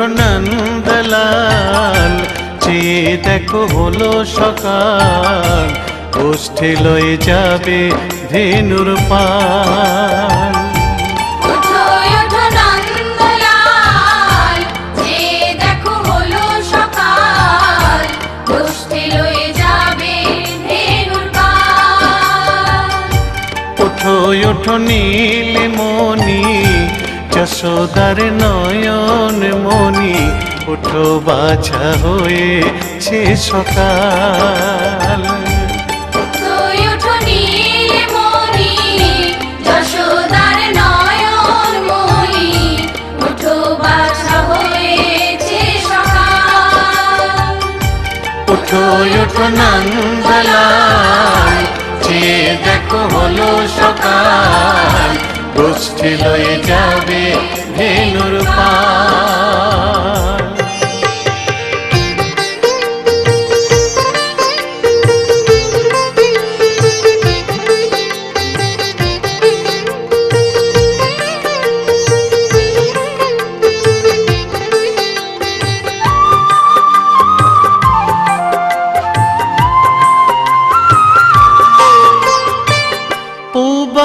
ওঠো নন্দলাল, চেয়ে দেখো হলো সকাল, গোষ্ঠী লয়ে যাবে ধেনুর পাল। ওঠো ওঠো নন্দলাল, চেয়ে দেখো হলো সকাল, গোষ্ঠী লয়ে যাবে ধেনুর পাল। ওঠো ওঠো নীলমণি, যশোদার নয়ন মণি, ওঠো বাছা হয়েছে সকাল। ওঠো ওঠো নীলমণি, যশোদার নয়ন মণি, ওঠো বাছা হয়েছে সকাল। ওঠো ওঠো নন্দলাল, চেয়ে দেখো হলো সকাল, গোষ্ঠী লয়ে যাবে ধেনুর পাল।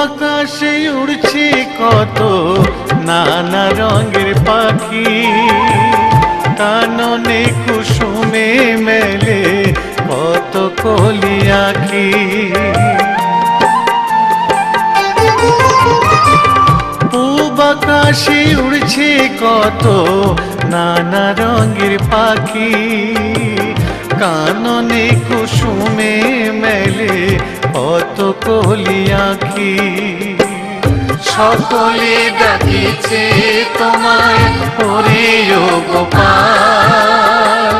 আকাশে উড়ছে কত নানা রঙের পাখি, কাননে কুসুমে মেলে কত কলি আঁখি। পূব আকাশে উড়ছে কত নানা রঙের পাখি, কাননে কুসুমে মেলে কত কলি আঁখি। সকলে ডাকিছে তোমায় ওরে ও গোপাল,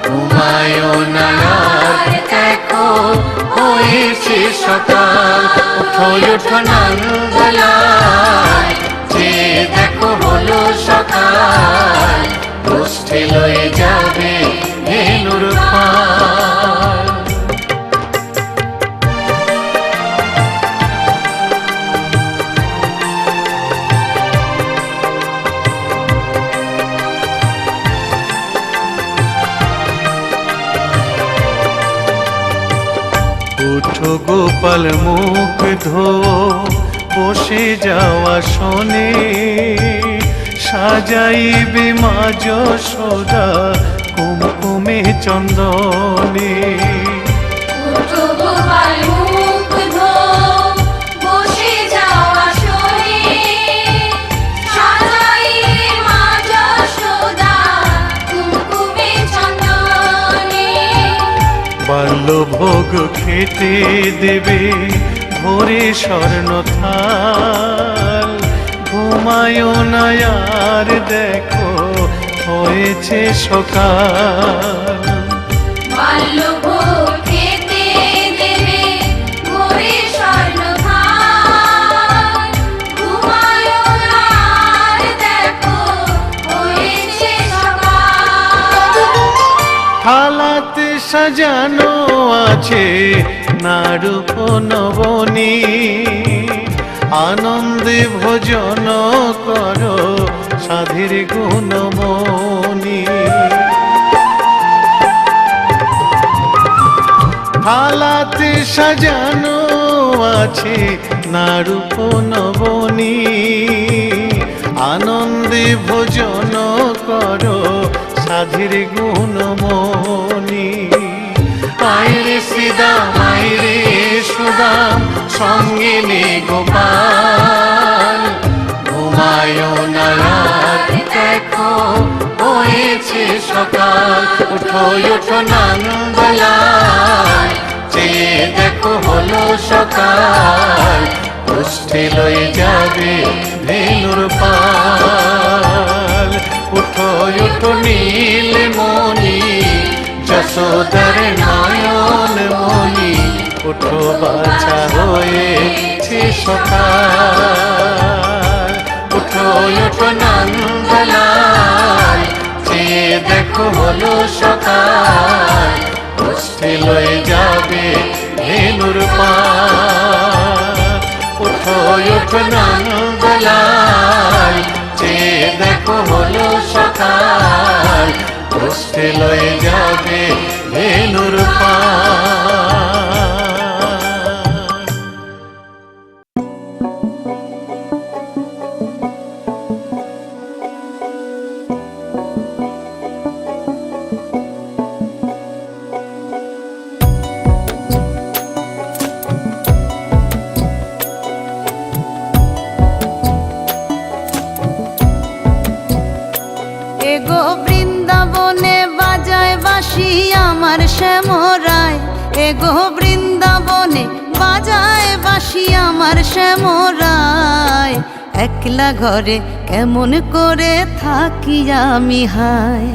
ঘুমায়ো না আর দেখো হয়েছে সকাল। ওঠো ওঠো নন্দলাল, চেয়ে দেখো হলো সকাল, গোষ্ঠী লয়ে যাবে ধেনুর পাল। উঠো গোপাল মুখ ধো, বসে যাওয়া শোনে, সাজাইবে মা যশোদা কুমকুমে চন্দনে। উঠো গোপাল মুখ ধো, বসে যাওয়া শোনে, সাজাইবে মা যশোদা কুমকুমে চন্দনে। বাল্যভোগ খেতে দেবে ভোরে স্বর্ণ থাল, ঘুমায়ো না আর দেখো হয়েছে সকাল। বাল্যভোগ খেতে দেবে ভোরে স্বর্ণ থাল, ঘুমায়ো না আর দেখো হয়েছে সকাল। থালাতে সাজানো আছে নারূপ নবনী, আনন্দে ভোজন করো সাধীর গুণমণি। থালাতে সাজানো আছে নারূপ নবনী, আনন্দে ভোজন করো সাধীর গুণমণি। আইরে শ্রীদাম আইরে সুদাম, সঙ্গে নে গোপাল, ঘুমায়ো না আর দেখো হয়েছে সকাল। ওঠো ওঠো নন্দলাল, চেয়ে দেখো হলো সকাল, গোষ্ঠী লয়ে যাবে ধেনুর পাল। ওঠো ওঠো নীলমণি, যশোদার নয়ন মণি, ওঠো বাছা হয়েছে সকাল। ওঠো ওঠো নন্দলাল, চেয়ে দেখো হলো সকাল, গোষ্ঠী লয়ে যাবে ধেনুর পাল। ওঠো ওঠো নন্দলাল, চেয়ে দেখো হলো সকাল, কষ্টে লয়ে যাবে ধেনুর পার। এগো বৃন্দাবনে বাজায় বাঁশি আমার শ্যামরায়, এগো বৃন্দাবনে বাজায় বাঁশি আমার শ্যামরায়। একলা ঘরে কেমন করে থাকি আমি হায়,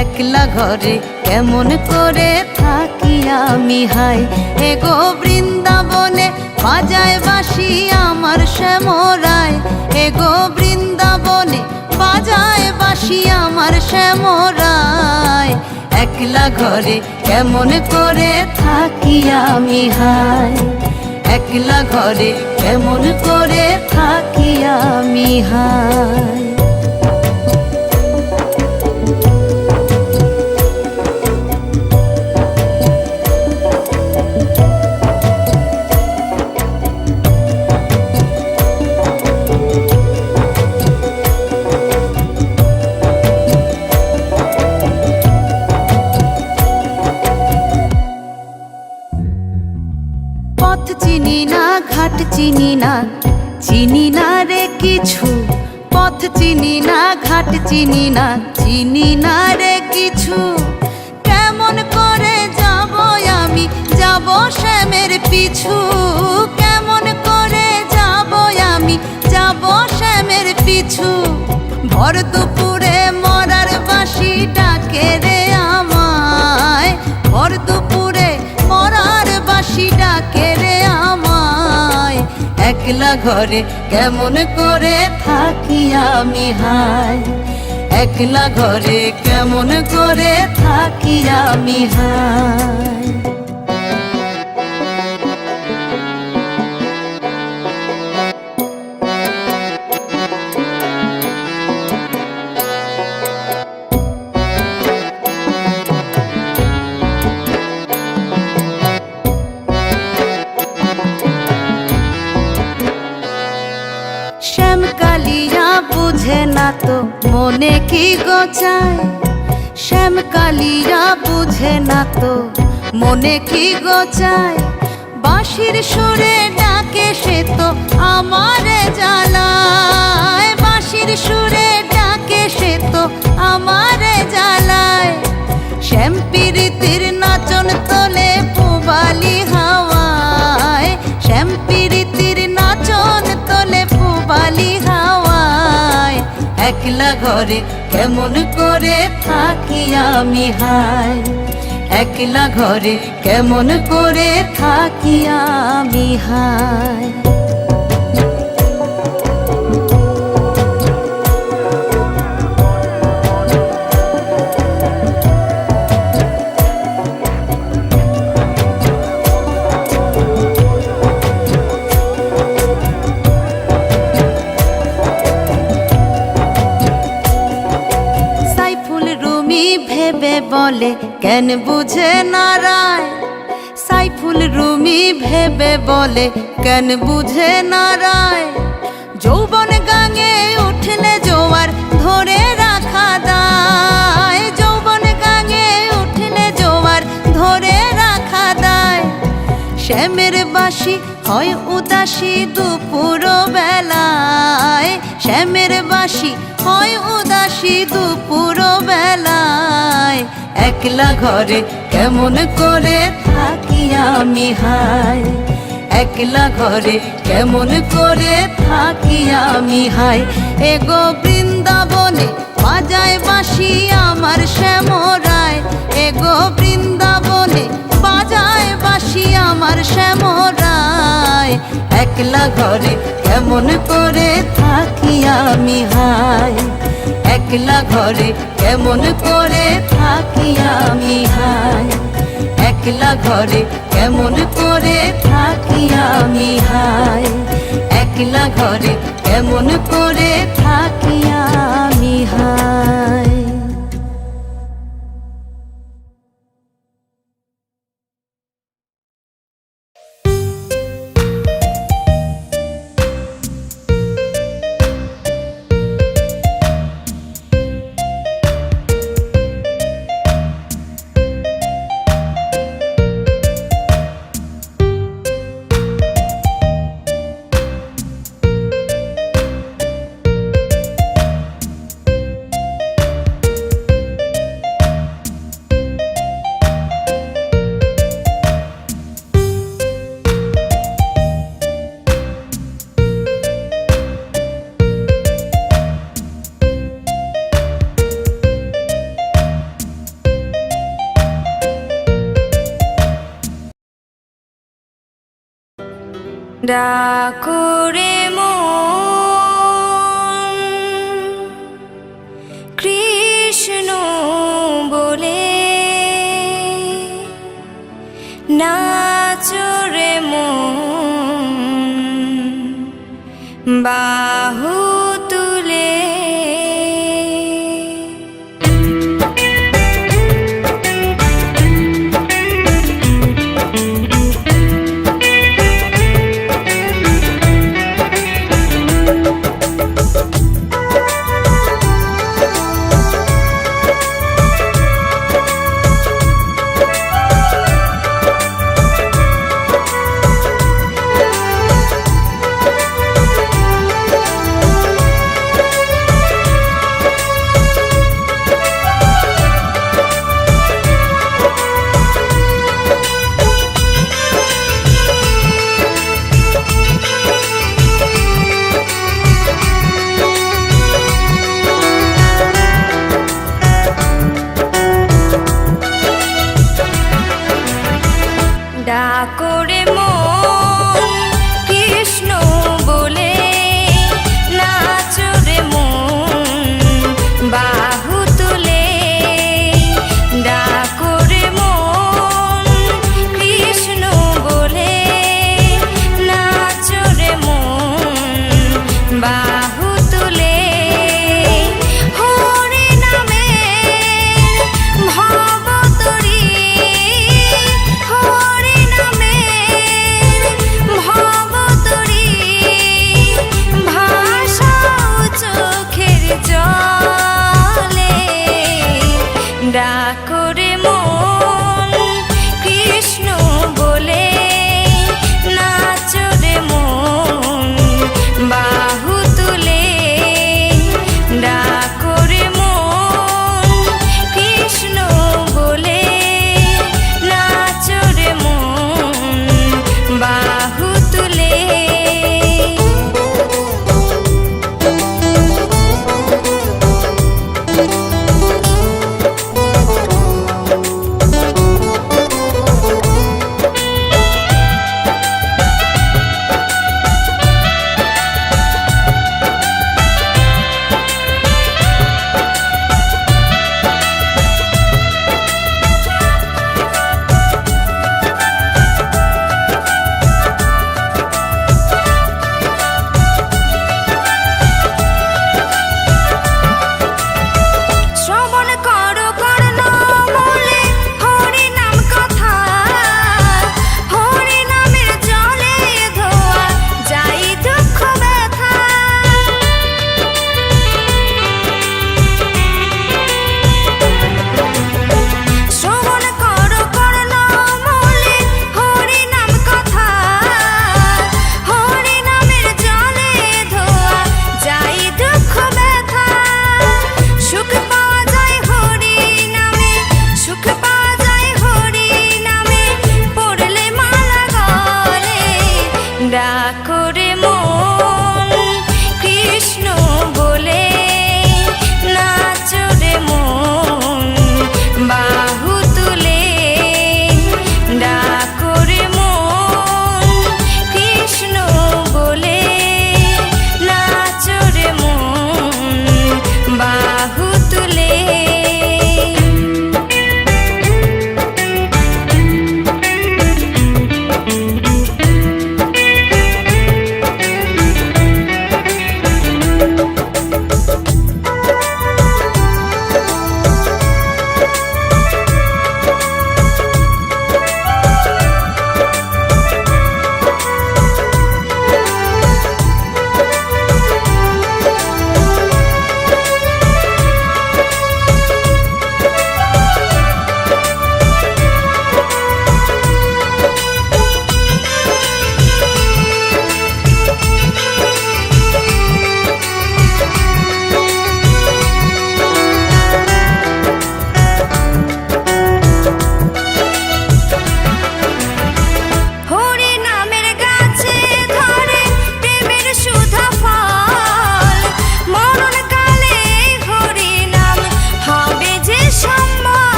একলা ঘরে কেমন করে থাকি আমি হায়। এগো বৃন্দাবনে বাজায় বাঁশি আমার শ্যামরায়, এগো বৃন্দাবনে বাজায় বাঁশি আমার শ্যামরায়। একলা ঘরে কেমন করে থাকি আমি হায়, একলা ঘরে কেমন করে থাকি আমি হায়। পথ চিনি না, ঘাট চিনি না, চিনি না রে কিছু। পথ চিনি না, ঘাট চিনি না, চিনি না রে কিছু। কেমন করে যাব আমি, যাব শ্যামের পিছু। কেমন করে যাব আমি, যাব শ্যামের পিছু। ভর দুপুরে মরার বাঁশি ডাকে রে আমায়, ভর দুপুরে মরার বাঁশি ডাকে রে আমায়। একলা ঘরে কেমন করে থাকি আমি হায়, একলা ঘরে কেমন করে থাকি আমি হায়। শ্যামকালিয়া বুঝে না তো মনে কি গোচায়, শ্যামকালিয়া বুঝে না তো মনে কি গোচায়। বাঁশির সুরে ডাকে সে তো আমারে জ্বালায়, বাঁশির সুরে ডাকে সে তো আমারে জ্বালায়। শ্যাম পীড়িতির নাচন তোলে পুবালি হাওয়ায়, শ্যাম পীড়িতির নাচন তোলে পুবালি হাওয়ায়। একলা ঘরে কেমন করে থাকি আমি হায়, একলা ঘরে কেমন করে থাকি আমি হায়। ভেবে বলে কেন বুঝে না রায়, সাইফুল রুমি ভেবে বলে কেন বুঝে না রায়। যৌবন গাঙে উঠলে জোয়ার ধরে রাখা দায়, যৌবন গাঙে উঠলে জোয়ার ধরে রাখা দায়। শ্যামের বাঁশি হয় উদাসী দুপুর বেলায়, শ্যামের বাঁশি হয় উদাসী দুপুর বেলায়। একলা ঘরে কেমন করে থাকি আমি হায়, একলা ঘরে কেমন করে থাকি আমি হায়। এগো বৃন্দাবনে বাজায় বাঁশি আমার শ্যামরায়, এগো বৃন্দাবনে বাজায় বাঁশি আমার শ্যামরায়। একলা ঘরে কেমন করে থাকি আমি হায়, একলা ঘরে কেমন করে থাকি আমি হায়, একলা ঘরে কেমন করে থাকি আমি হায়, একলা ঘরে কেমন করে থাকি আমি হায়। ডাকরে মন কৃষ্ণ বলে, নাচরে মন বাহু তুলে।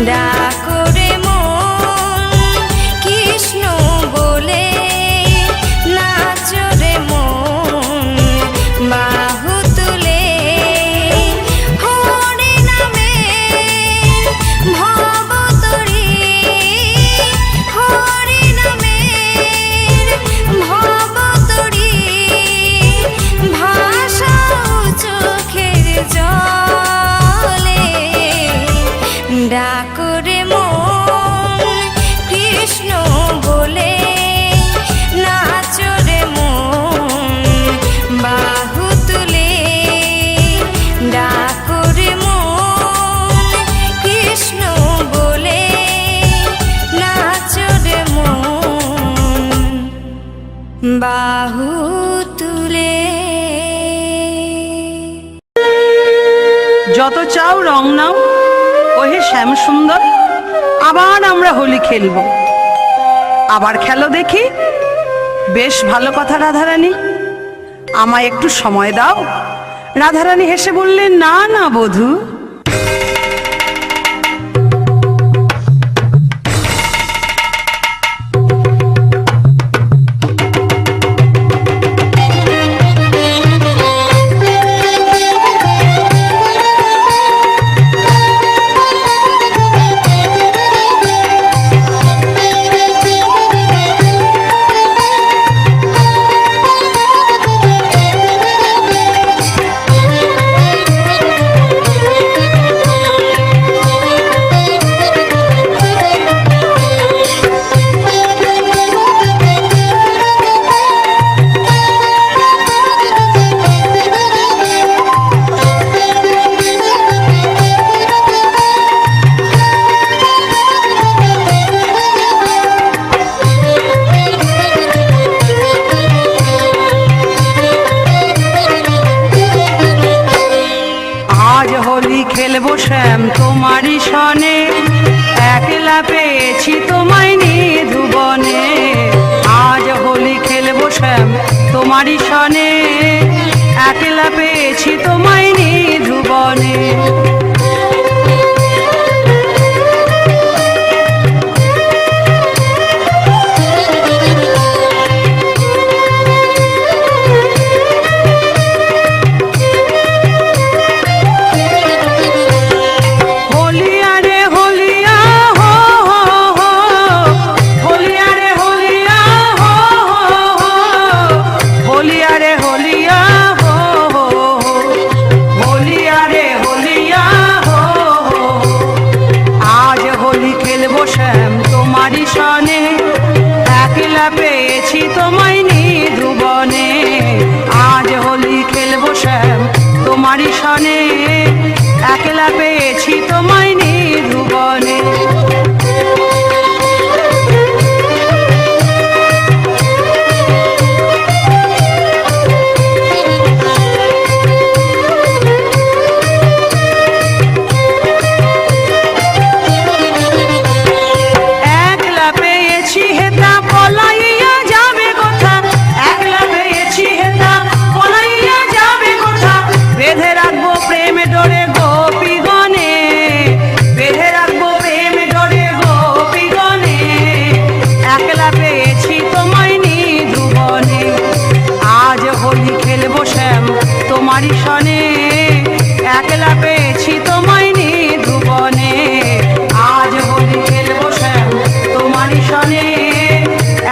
ডাকরে মন কৃষ্ণ বলে নাচরে মন বাহু তুলে হরি নামে ভবতরী হরি নামে ভবতরী ভাষাও চোখের জলে ডাকরে মন কৃষ্ণ বলে নাচরে মন বাহু তুলে ডাকরে মন কৃষ্ণ বলে নাচরে মন বাহু তুলে। যত চাও রং নাও ওহে শ্যাম সুন্দর, আবার আমরা হোলি খেলবো। আবার খেলো দেখি। বেশ ভালো কথা রাধারানী, আমায় একটু সময় দাও। রাধারানী হেসে বললেন, না না বধূ, খেলবো শ্যাম তোমারই সনে, একলা পেয়েছি তোমায় নিধুবনে। আজ হোলি খেলবো শ্যাম তোমারই সনে, একলা পেয়েছি তোমায় নিধুবনে। পেয়েছি তোমায় নিধুবনে। আজ হোলি খেলবো শ্যাম তোমারই সনে, একলা পেয়েছি তোমায় নিধুবনে। তোমারই সনে, একলা পেয়েছি তোমায় নিধুবনে। আজ হোলি খেলবো শ্যাম তোমারই সনে,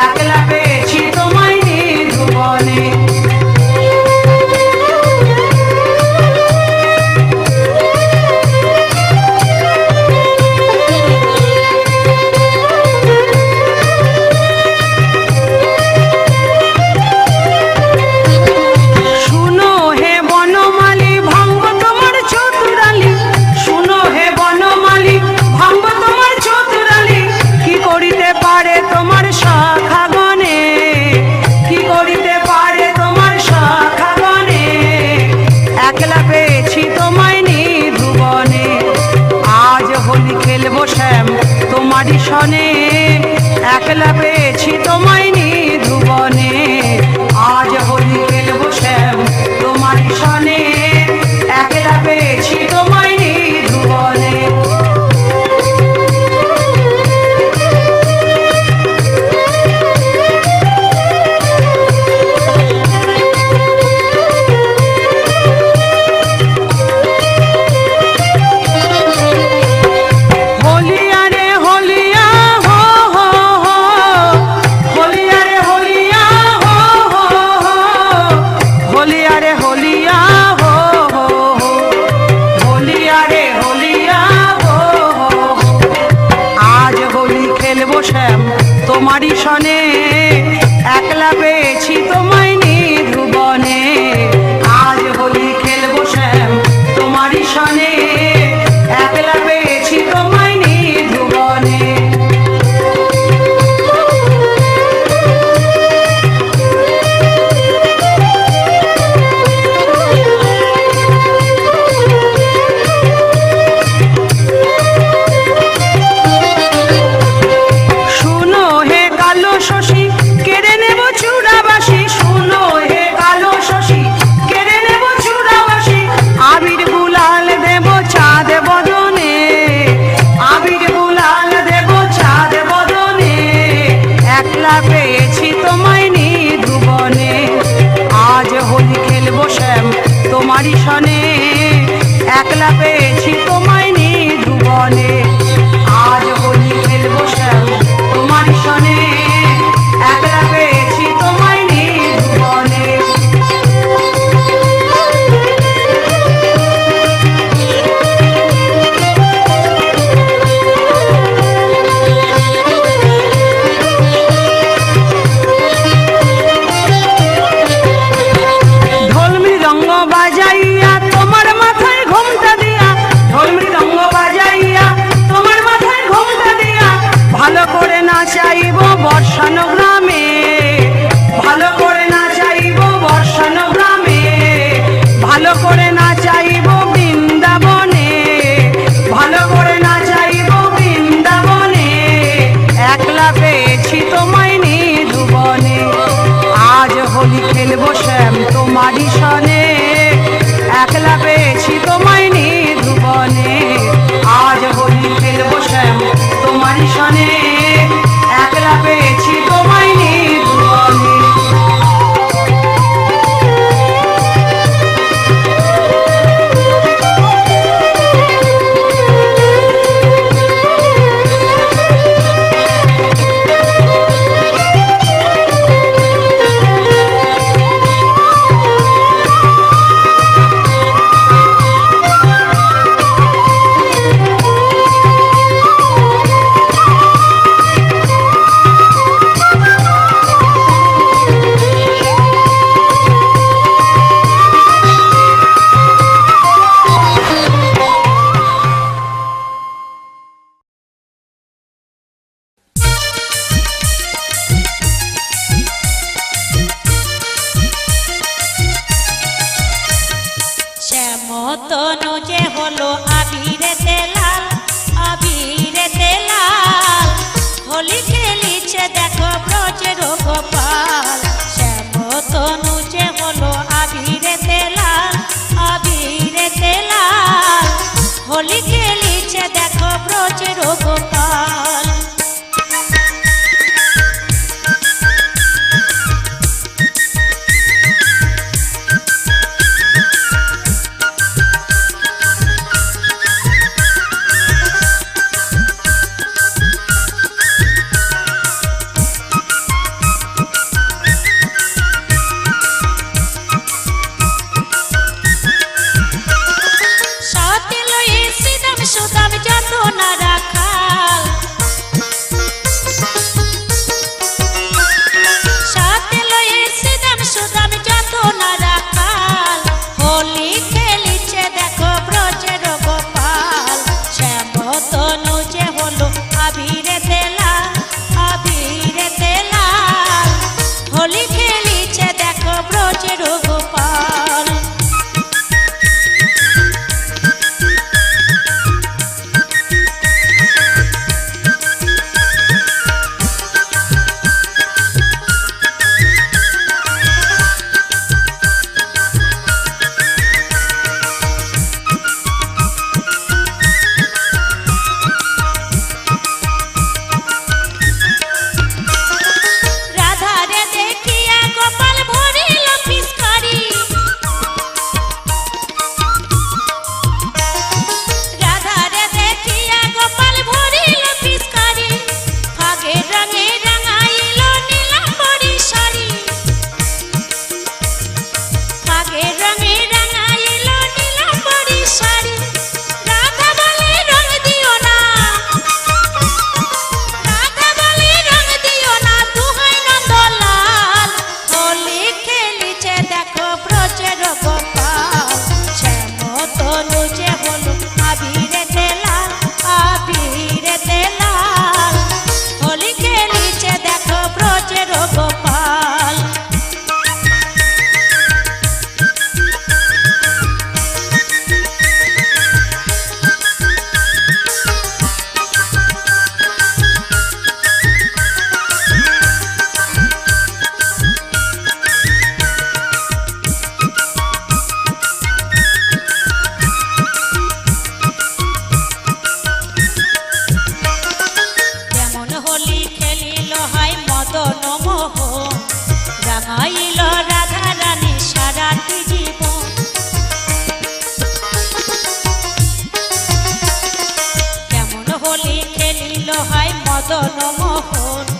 একলা পেয়েছি তোমায় নিধুবনে। তোমারই সনে, একলা পেয়েছি তোমায় নিধুবনে। আজ হোলি খেলবো শ্যাম তোমারই সনে, একলা পেয়েছি তোমায় নিধুবনে। তোমারই সনে, একলা পেয়েছি তোমায় নিধুবনে। আজ হোলি খেলবো শ্যাম তোমারই সনে, একলা পেয়েছি তোমায় নিধুবনে। শুনো হে কালো শশী কেড়ে নেব চূড়াবাসী, শুনো হে কালো শশী কেড়ে নেব চূড়াবাসী। আবির গুলাল দেব চাঁদ বদনে, আবির গুলাল দেব চাঁদ বদনে। একলা পেয়েছি তোমায় নিধুবনে, আজ হোলি খেলবো শ্যাম তোমারই সনে, একলা পেয়েছি তোমায় নিধুবনে। আজ হোলি খেলবো শ্যাম তোমারই সনে, একলা পেয়েছি তোমায় নিধুবনে। ঢোল মৃদঙ্গ বাজাইয়া তোমার মাথায় ঘোমটা দিয়া, ঢোল মৃদঙ্গ বাজাইয়া তোমার মাথায় ঘোমটা দিয়া। ভালো করে নাচাইব বর্ষানো গ্রামে, ভালো করে নাচাইব বর্ষানো গ্রামে। ভালো করে নাচাইব বৃন্দাবনে, ভালো করে নাচাইব বৃন্দাবনে। একলা পেয়েছি তোমায় নিধুবনে, আজ হোলি খেলবো শ্যাম তোমারই সনে, একলা পেয়েছি তোমায় নিধুবনে। আজ হোলি খেলবো শ্যাম তোমারই সনে, একলা পেয়েছি তোমায় নিধুবনে। শ্যামতনু যে হলো আবিরেতে লাল, আবিরেতে লাল। হোলি খেলিছে দেখো ব্রজের গোপাল। শ্যামতনু যে হলো আবিরেতে লাল, আবিরেতে লাল। হোলি খেলিছে দেখো ব্রজের গোপাল। সাথে লয়ে শ্রীরাম মদন মোহন